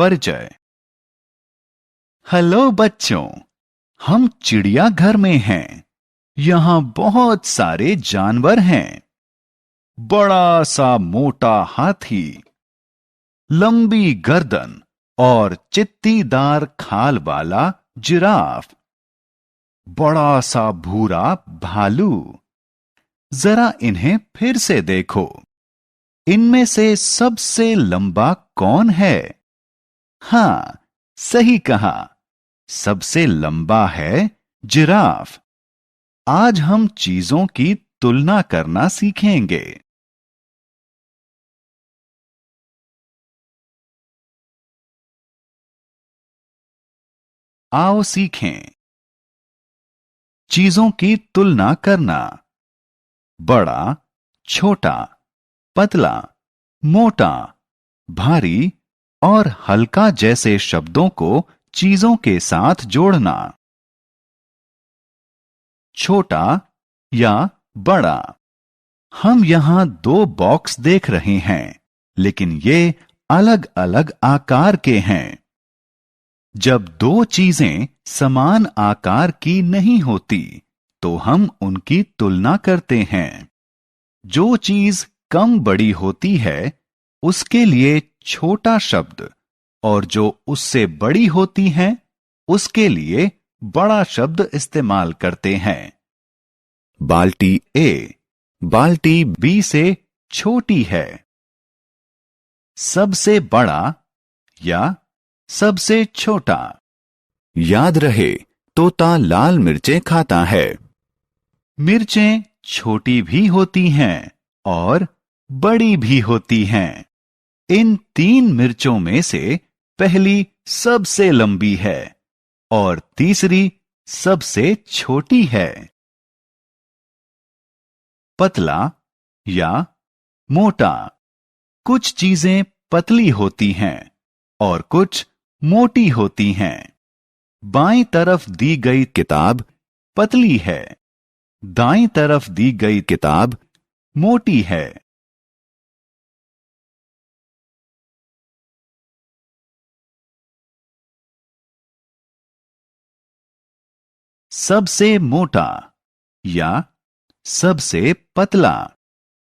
परिचय। हेलो बच्चों, हम चिड़ियाघर में हैं। यहाँ बहुत सारे जानवर हैं। बड़ा सा मोटा हाथी, लंबी गर्दन और चित्तीदार खाल वाला जिराफ, बड़ा सा भूरा भालू। जरा इन्हें फिर से देखो। इनमें से सबसे लंबा कौन है? हाँ, सही कहा, सबसे लंबा है जिराफ। आज हम चीजों की तुलना करना सीखेंगे। आओ सीखें। चीजों की तुलना करना। बड़ा, छोटा, पतला, मोटा, भारी और हल्का जैसे शब्दों को चीजों के साथ जोड़ना। छोटा या बड़ा। हम यहां दो बॉक्स देख रहे हैं, लेकिन ये अलग अलग आकार के हैं। जब दो चीजें समान आकार की नहीं होती, तो हम उनकी तुलना करते हैं। जो चीज कम बड़ी होती है, उसके लिए छोटा शब्द, और जो उससे बड़ी होती है, उसके लिए बड़ा शब्द इस्तेमाल करते हैं। बाल्टी ए बाल्टी बी से छोटी है। सबसे बड़ा या सबसे छोटा। याद रहे, तोता लाल मिर्चें खाता है। मिर्चें छोटी भी होती हैं और बड़ी भी होती हैं। इन तीन मिर्चों में से पहली सबसे लंबी है और तीसरी सबसे छोटी है। पतला या मोटा। कुछ चीजें पतली होती हैं और कुछ मोटी होती हैं। बाईं तरफ दी गई किताब पतली है, दाईं तरफ दी गई किताब मोटी है। सबसे मोटा या सबसे पतला।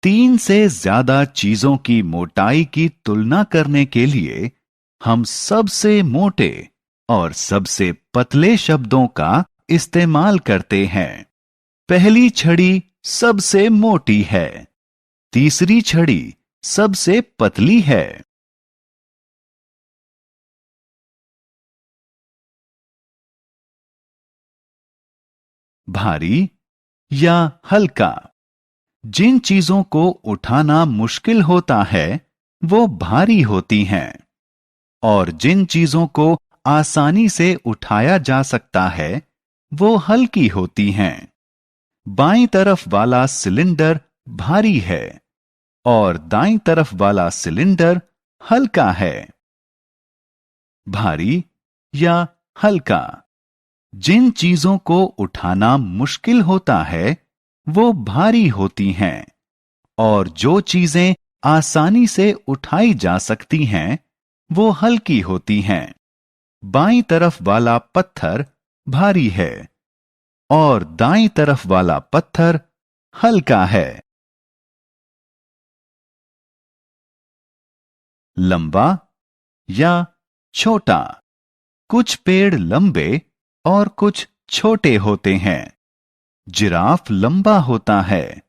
तीन से ज्यादा चीजों की मोटाई की तुलना करने के लिए हम सबसे मोटे और सबसे पतले शब्दों का इस्तेमाल करते हैं। पहली छड़ी सबसे मोटी है, तीसरी छड़ी सबसे पतली है। भारी या हल्का। जिन चीजों को उठाना मुश्किल होता है, वो भारी होती हैं, और जिन चीजों को आसानी से उठाया जा सकता है, वो हल्की होती हैं। बाईं तरफ वाला सिलेंडर भारी है और दाईं तरफ वाला सिलेंडर हल्का है। भारी या हल्का। जिन चीजों को उठाना मुश्किल होता है, वो भारी होती हैं, और जो चीजें आसानी से उठाई जा सकती हैं, वो हल्की होती हैं। बाईं तरफ वाला पत्थर भारी है और दाईं तरफ वाला पत्थर हल्का है। लंबा या छोटा। कुछ पेड़ लंबे और कुछ छोटे होते हैं। जिराफ लंबा होता है,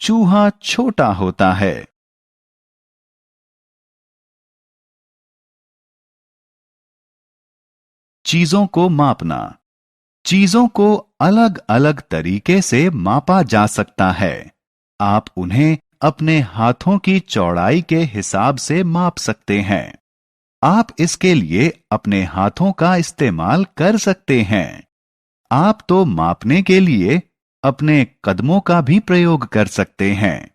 चूहा छोटा होता है। चीजों को मापना। चीजों को अलग अलग तरीके से मापा जा सकता है। आप उन्हें अपने हाथों की चौड़ाई के हिसाब से माप सकते हैं। आप इसके लिए अपने हाथों का इस्तेमाल कर सकते हैं। आप तो मापने के लिए अपने कदमों का भी प्रयोग कर सकते हैं।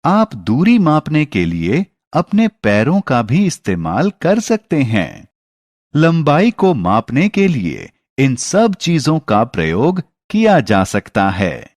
आप दूरी मापने के लिए अपने पैरों का भी इस्तेमाल कर सकते हैं। लंबाई को मापने के लिए इन सब चीजों का प्रयोग किया जा सकता है।